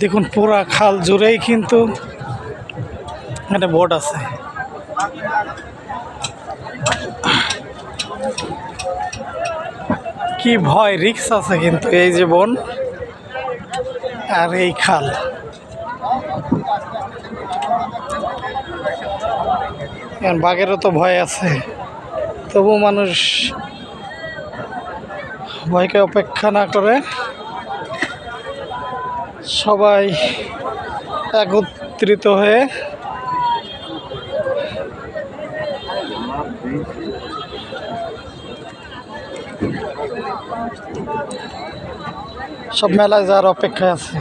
দেখুন পুরা খাল জুড়েই কিন্তু এখানে বোট আছে। কি ভয়, রিক্স আছে কিন্তু। এই যে বন আর এই খাল, বাঘেরও তো ভয় আছে, তবু মানুষ ভয়কে অপেক্ষা না করে সবাই একত্রিত হয়ে সব মেলায় যাওয়ার অপেক্ষায় আছে।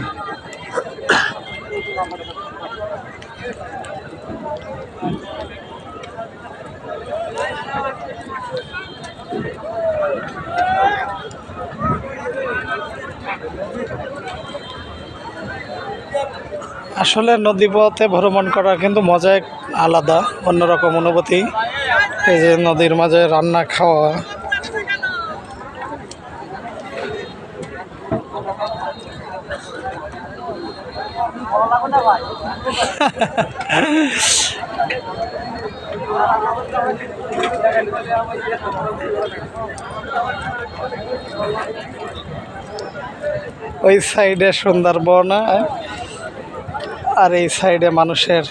আসলে নদীপথে ভ্রমণ করা কিন্তু মজা আলাদা, অন্যরকম অনুভূতি। এই যে নদীর মাঝে রান্না খাওয়া, ওই সাইডে সুন্দরবন আর এই সাইডে মানুষের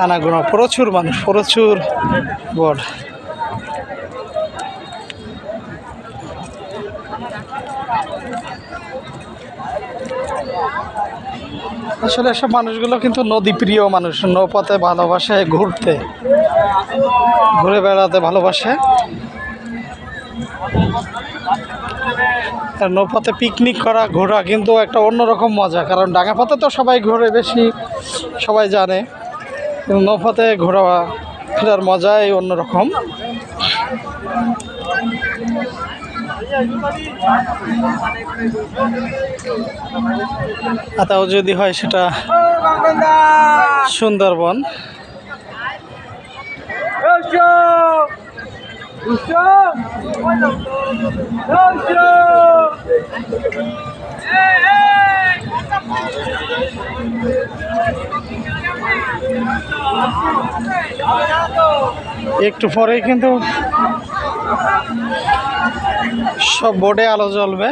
আনাগোনা, প্রচুর মানুষ, প্রচুর বোট। আসলে এসব মানুষগুলো কিন্তু নদী প্রিয় মানুষ, নৌপথে ভালোবাসে ঘুরতে, ঘুরে বেড়াতে ভালোবাসে। নৌপথে পিকনিক করা, ঘোরা কিন্তু একটা অন্যরকম মজা, কারণ ডাঙা পথে তো সবাই ঘোরে বেশি, সবাই জানে, কিন্তু নৌপথে ঘোরা ফেরার মজাই অন্যরকম। তাও যদি হয় সেটা সুন্দরবন। একটু পরেই কিন্তু সব বোর্ডে আলো জ্বলবে,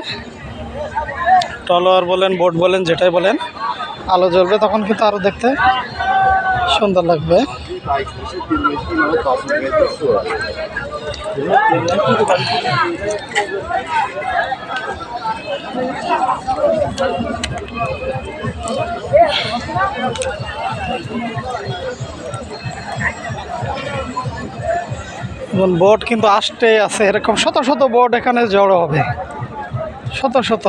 ট্রলার বলেন, বোট বলেন, যেটাই বলেন, আলো জ্বলবে, তখন কিন্তু আরো দেখতে সুন্দর লাগবে। বোট কিন্তু আসতেই আছে, এরকম শত শত বোট এখানে জড়ো হবে, শত শত।